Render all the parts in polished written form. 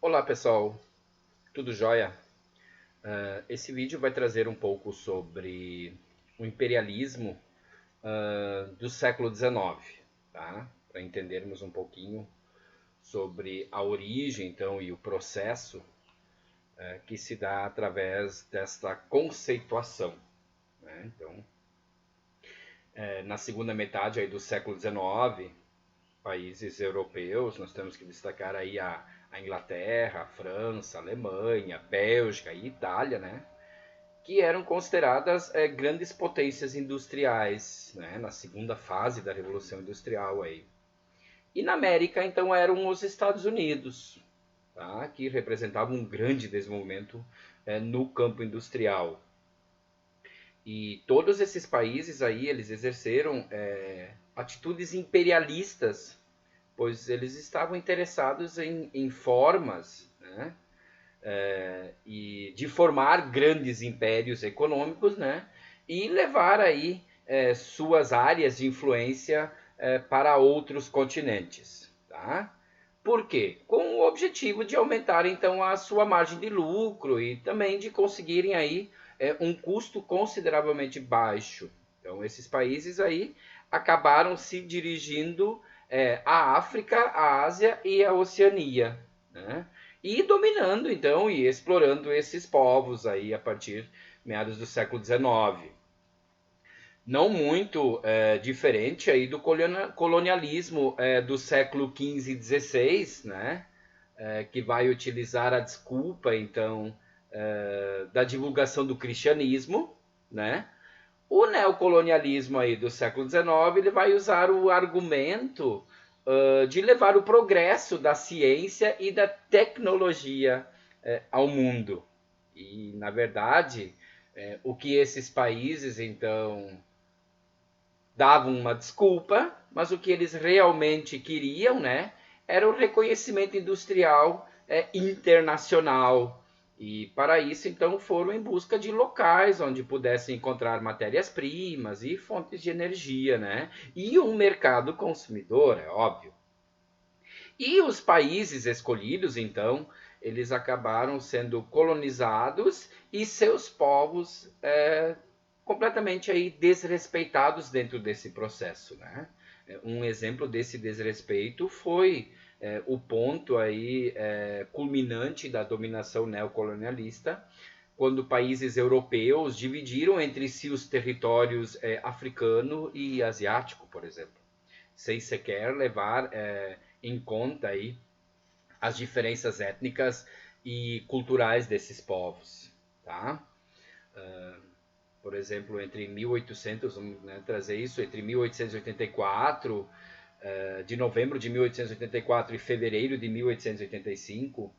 Olá pessoal, tudo jóia? Esse vídeo vai trazer um pouco sobre o imperialismo do século XIX, tá? Para entendermos um pouquinho sobre a origem então e o processo que se dá através desta conceituação, né? Então, na segunda metade aí do século XIX, países europeus, nós temos que destacar aí a Inglaterra, a França, a Alemanha, a Bélgica e Itália, né? Que eram consideradas grandes potências industriais, né? Na segunda fase da Revolução Industrial aí. E na América, então, eram os Estados Unidos, tá? Que representavam um grande desenvolvimento no campo industrial. E todos esses países aí, eles exerceram atitudes imperialistas, pois eles estavam interessados em formas, né, e de formar grandes impérios econômicos, né, e levar aí suas áreas de influência para outros continentes, tá? Por quê? Com o objetivo de aumentar então a sua margem de lucro e também de conseguirem aí um custo consideravelmente baixo. Então esses países aí acabaram se dirigindo à África, à Ásia e à Oceania, né? E dominando então e explorando esses povos aí a partir meados do século XIX. Não muito diferente aí do colonialismo do século XV e XVI, né? Que vai utilizar a desculpa então da divulgação do cristianismo, né? O neocolonialismo aí do século XIX ele vai usar o argumento de levar o progresso da ciência e da tecnologia ao mundo. E, na verdade, o que esses países, então, davam uma desculpa, mas o que eles realmente queriam, né, era o reconhecimento industrial internacional. E para isso, então, foram em busca de locais onde pudessem encontrar matérias-primas e fontes de energia, né? E um mercado consumidor, é óbvio. E os países escolhidos, então, eles acabaram sendo colonizados e seus povos completamente aí desrespeitados dentro desse processo, né? Um exemplo desse desrespeito foi o ponto aí culminante da dominação neocolonialista, quando países europeus dividiram entre si os territórios africano e asiático, por exemplo, sem sequer levar em conta aí as diferenças étnicas e culturais desses povos, tá? Por exemplo, entre 1800, vamos, né, trazer isso, entre 1884, de novembro de 1884 e fevereiro de 1885,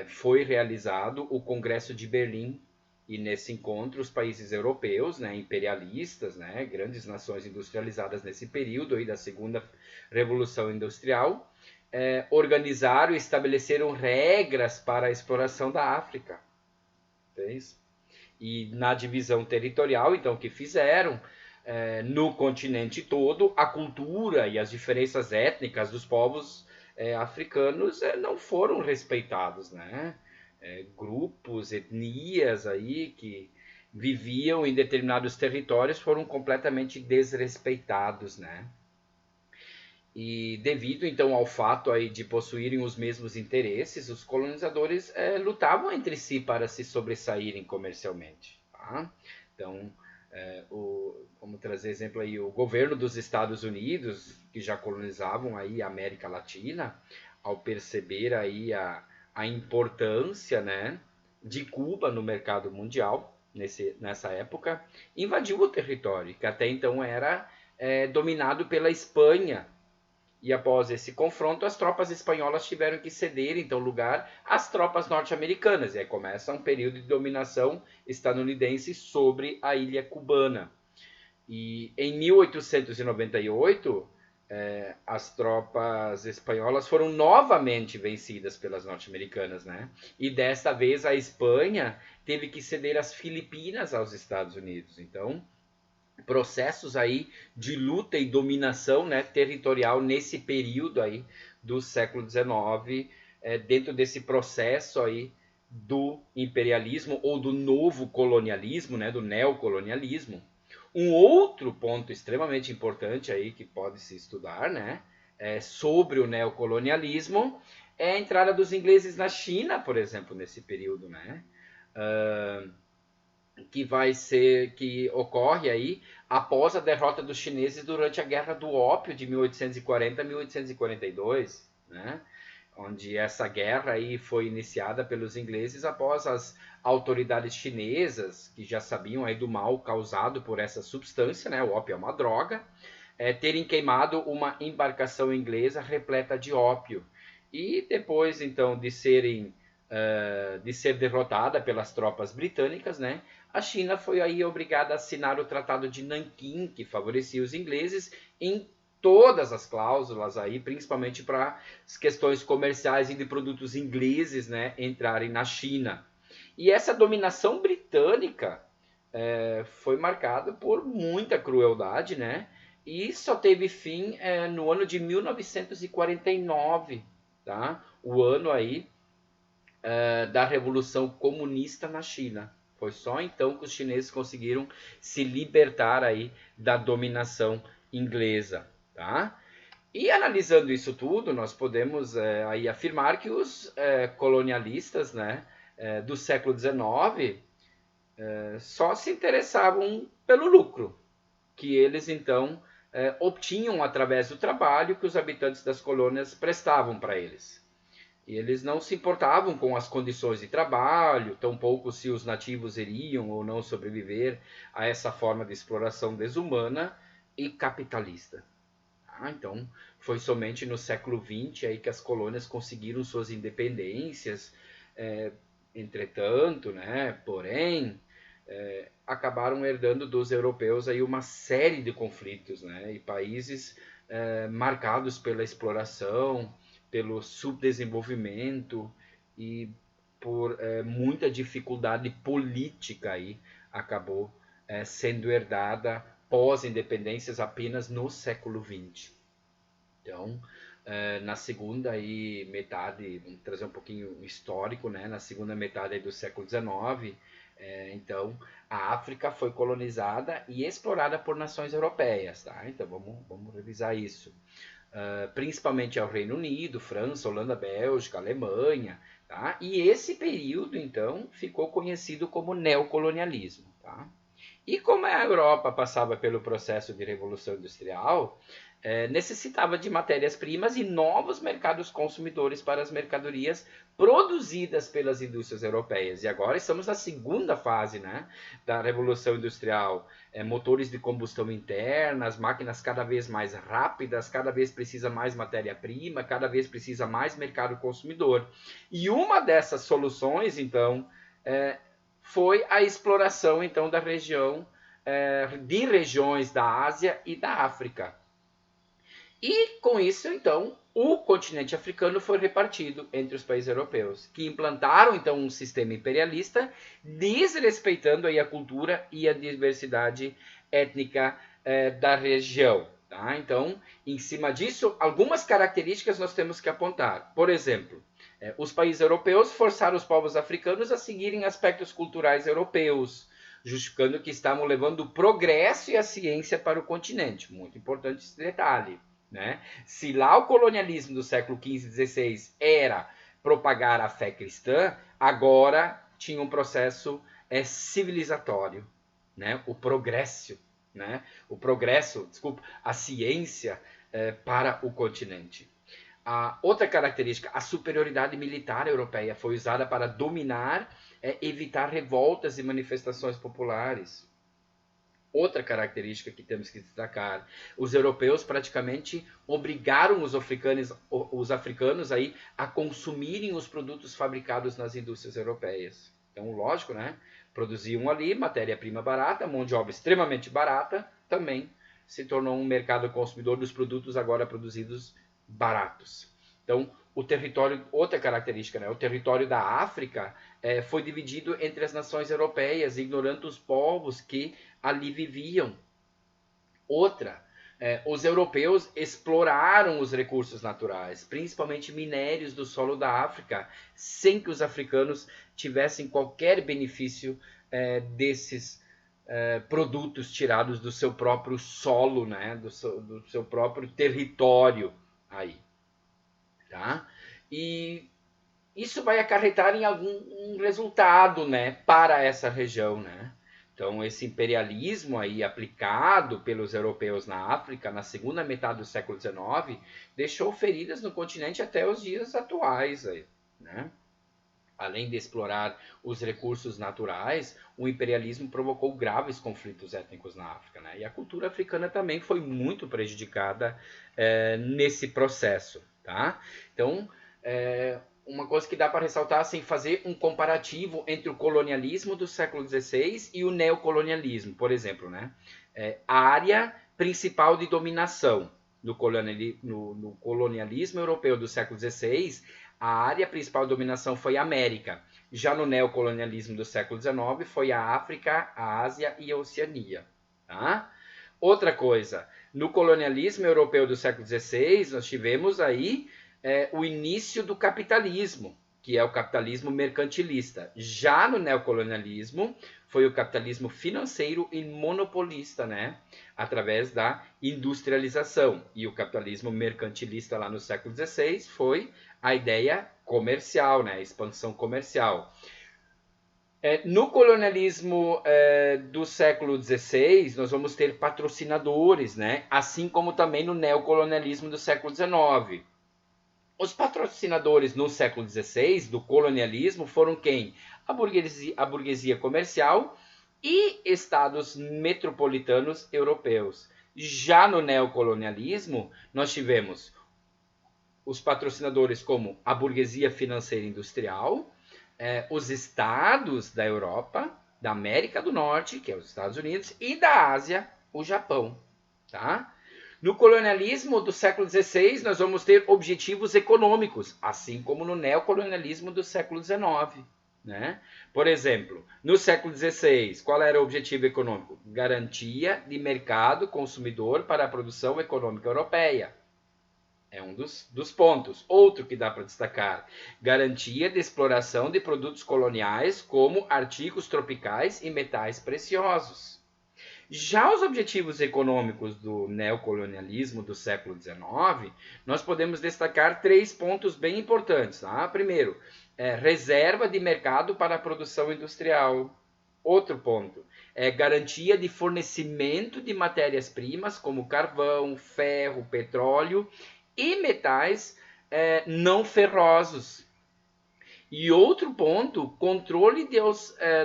foi realizado o Congresso de Berlim. E nesse encontro, os países europeus, né, imperialistas, né, grandes nações industrializadas nesse período aí da Segunda Revolução Industrial, organizaram e estabeleceram regras para a exploração da África. Entende? E na divisão territorial, então, que fizeram no continente todo, a cultura e as diferenças étnicas dos povos africanos não foram respeitados, né? Grupos, etnias aí que viviam em determinados territórios foram completamente desrespeitados, né? E devido então ao fato aí de possuírem os mesmos interesses, os colonizadores lutavam entre si para se sobressaírem comercialmente. Tá? Então, vamos trazer exemplo aí, o governo dos Estados Unidos, que já colonizavam aí a América Latina, ao perceber aí a importância, né, de Cuba no mercado mundial, nessa época, invadiu o território, que até então era dominado pela Espanha. E após esse confronto, as tropas espanholas tiveram que ceder, então, lugar às tropas norte-americanas. E aí começa um período de dominação estadunidense sobre a ilha cubana. E em 1898, as tropas espanholas foram novamente vencidas pelas norte-americanas, né? E desta vez a Espanha teve que ceder as Filipinas aos Estados Unidos. Então, processos aí de luta e dominação, né, territorial nesse período aí do século XIX dentro desse processo aí do imperialismo ou do novo colonialismo, né, do neocolonialismo. Um outro ponto extremamente importante aí que pode se estudar, né, sobre o neocolonialismo é a entrada dos ingleses na China, por exemplo, nesse período, né, que ocorre aí após a derrota dos chineses durante a Guerra do Ópio de 1840 a 1842, né? Onde essa guerra aí foi iniciada pelos ingleses após as autoridades chinesas, que já sabiam aí do mal causado por essa substância, né? O ópio é uma droga, terem queimado uma embarcação inglesa repleta de ópio. E depois, então, de ser derrotada pelas tropas britânicas, né? A China foi aí obrigada a assinar o Tratado de Nanquim, que favorecia os ingleses em todas as cláusulas aí, principalmente para as questões comerciais e de produtos ingleses, né, entrarem na China. E essa dominação britânica foi marcada por muita crueldade, né? E só teve fim no ano de 1949, tá? O ano aí da Revolução Comunista na China. Foi só então que os chineses conseguiram se libertar aí da dominação inglesa, tá? E analisando isso tudo, nós podemos aí afirmar que os colonialistas, né, do século XIX só se interessavam pelo lucro, que eles então obtinham através do trabalho que os habitantes das colônias prestavam para eles. E eles não se importavam com as condições de trabalho, tampouco se os nativos iriam ou não sobreviver a essa forma de exploração desumana e capitalista. Então, foi somente no século XX aí que as colônias conseguiram suas independências. Entretanto, né, porém, acabaram herdando dos europeus aí uma série de conflitos, né, e países marcados pela exploração, pelo subdesenvolvimento e por muita dificuldade política aí, acabou sendo herdada pós-independências apenas no século XX. Então, na segunda aí, metade, vamos trazer um pouquinho histórico, né? Na segunda metade aí do século XIX, então, a África foi colonizada e explorada por nações europeias, tá? Então, vamos revisar isso. Principalmente ao Reino Unido, França, Holanda, Bélgica, Alemanha, tá? E esse período, então, ficou conhecido como neocolonialismo, tá? E como a Europa passava pelo processo de revolução industrial, necessitava de matérias-primas e novos mercados consumidores para as mercadorias produzidas pelas indústrias europeias. E agora estamos na segunda fase, né, da revolução industrial. Motores de combustão interna, as máquinas cada vez mais rápidas, cada vez precisa mais matéria-prima, cada vez precisa mais mercado consumidor. E uma dessas soluções, então, foi a exploração então da região, de regiões da Ásia e da África. E com isso, então, o continente africano foi repartido entre os países europeus, que implantaram então um sistema imperialista, desrespeitando aí a cultura e a diversidade étnica da região. Tá? Então, em cima disso, algumas características nós temos que apontar. Por exemplo, os países europeus forçaram os povos africanos a seguirem aspectos culturais europeus, justificando que estavam levando o progresso e a ciência para o continente. Muito importante esse detalhe. Né? Se lá o colonialismo do século XV e XVI era propagar a fé cristã, agora tinha um processo civilizatório, né? O progresso, né? A ciência para o continente. A outra característica, a superioridade militar europeia foi usada para dominar, evitar revoltas e manifestações populares. Outra característica que temos que destacar, os europeus praticamente obrigaram os africanos aí a consumirem os produtos fabricados nas indústrias europeias. Então, lógico, né? Produziam ali matéria-prima barata, mão de obra extremamente barata, também se tornou um mercado consumidor dos produtos agora produzidos baratos. Então, o território, outra característica, né? O território da África foi dividido entre as nações europeias, ignorando os povos que ali viviam. Outra, os europeus exploraram os recursos naturais, principalmente minérios do solo da África, sem que os africanos tivessem qualquer benefício desses produtos tirados do seu próprio solo, né? do seu próprio território aí. Tá? E isso vai acarretar em algum resultado, né, para essa região, né? Então, esse imperialismo aí aplicado pelos europeus na África na segunda metade do século XIX deixou feridas no continente até os dias atuais, aí, né? Além de explorar os recursos naturais, o imperialismo provocou graves conflitos étnicos na África, né? E a cultura africana também foi muito prejudicada nesse processo, tá? Então, uma coisa que dá para ressaltar, assim, fazer um comparativo entre o colonialismo do século XVI e o neocolonialismo, por exemplo, né? A área principal de dominação no colonialismo europeu do século XVI, a área principal de dominação foi a América. Já no neocolonialismo do século XIX foi a África, a Ásia e a Oceania. Tá? Outra coisa, no colonialismo europeu do século XVI, nós tivemos aí o início do capitalismo, que é o capitalismo mercantilista. Já no neocolonialismo, foi o capitalismo financeiro e monopolista, né? Através da industrialização. E o capitalismo mercantilista lá no século XVI foi a ideia comercial, né? A expansão comercial. No colonialismo do século XVI, nós vamos ter patrocinadores, né? Assim como também no neocolonialismo do século XIX. Os patrocinadores no século XVI do colonialismo foram quem? A burguesia comercial e estados metropolitanos europeus. Já no neocolonialismo, nós tivemos os patrocinadores como a burguesia financeira e industrial, os estados da Europa, da América do Norte, que é os Estados Unidos, e da Ásia, o Japão. Tá? No colonialismo do século XVI, nós vamos ter objetivos econômicos, assim como no neocolonialismo do século XIX. Né? Por exemplo, no século XVI, qual era o objetivo econômico? Garantia de mercado consumidor para a produção econômica europeia. É um dos pontos. Outro que dá para destacar, garantia de exploração de produtos coloniais como artigos tropicais e metais preciosos. Já os objetivos econômicos do neocolonialismo do século XIX, nós podemos destacar 3 pontos bem importantes. Tá? Primeiro, reserva de mercado para a produção industrial. Outro ponto, garantia de fornecimento de matérias-primas como carvão, ferro, petróleo e metais não ferrosos. E outro ponto, controle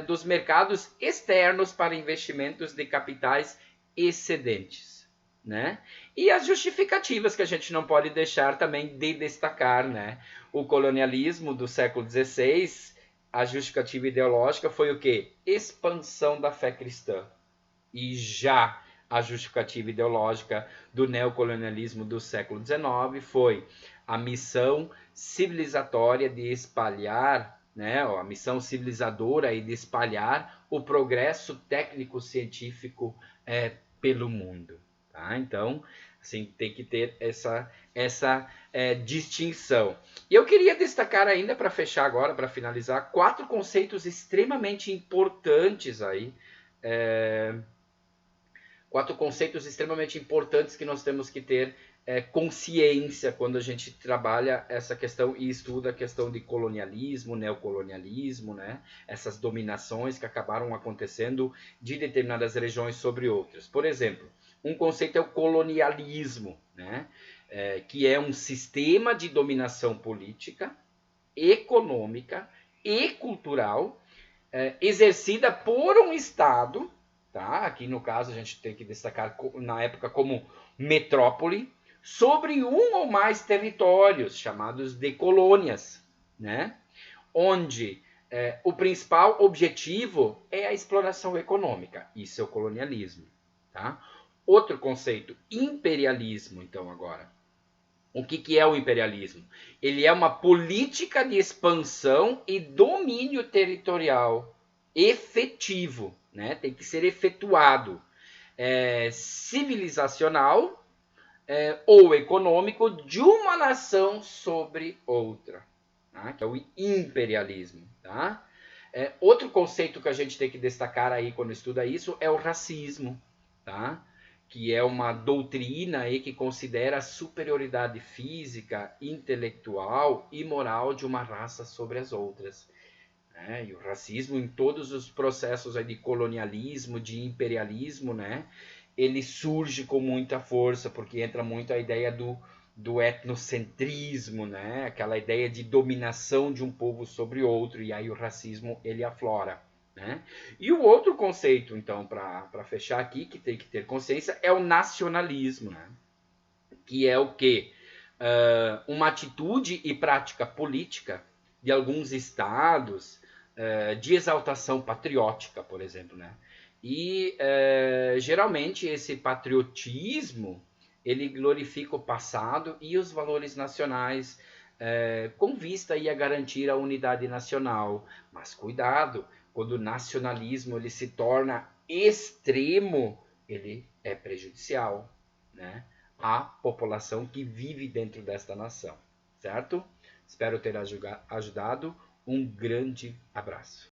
dos mercados externos para investimentos de capitais excedentes. Né? E as justificativas que a gente não pode deixar também de destacar. Né? O colonialismo do século XVI, a justificativa ideológica foi o quê? Expansão da fé cristã. E já a justificativa ideológica do neocolonialismo do século XIX foi a missão civilizatória de espalhar, né, a missão civilizadora de espalhar o progresso técnico-científico pelo mundo. Tá? Então, assim, tem que ter essa distinção. E eu queria destacar ainda, para fechar agora, para finalizar, 4 conceitos extremamente importantes aí, 4 conceitos extremamente importantes que nós temos que ter consciência quando a gente trabalha essa questão e estuda a questão de colonialismo, neocolonialismo, né? Essas dominações que acabaram acontecendo de determinadas regiões sobre outras. Por exemplo, um conceito é o colonialismo, né? Que é um sistema de dominação política, econômica e cultural exercida por um Estado. Tá? Aqui no caso a gente tem que destacar na época como metrópole, sobre um ou mais territórios chamados de colônias, né? Onde o principal objetivo é a exploração econômica. Isso é o colonialismo. Tá? Outro conceito, imperialismo, então agora. O que é o imperialismo? Ele é uma política de expansão e domínio territorial efetivo. Né? Tem que ser efetuado. Civilizacional, ou econômico de uma nação sobre outra, tá? Que é o imperialismo. Tá? Outro conceito que a gente tem que destacar aí quando estuda isso é o racismo, tá? Que é uma doutrina aí que considera a superioridade física, intelectual e moral de uma raça sobre as outras. Né? E o racismo em todos os processos aí de colonialismo, de imperialismo, né? Ele surge com muita força, porque entra muito a ideia do etnocentrismo, né? Aquela ideia de dominação de um povo sobre outro, e aí o racismo ele aflora. Né? E o outro conceito, então, para fechar aqui, que tem que ter consciência, é o nacionalismo, né? Que é o quê? Uma atitude e prática política de alguns estados de exaltação patriótica, por exemplo, né? E geralmente esse patriotismo ele glorifica o passado e os valores nacionais com vista a garantir a unidade nacional. Mas cuidado, quando o nacionalismo ele se torna extremo, ele é prejudicial, né? A população que vive dentro desta nação, certo? Espero ter ajudado. Um grande abraço.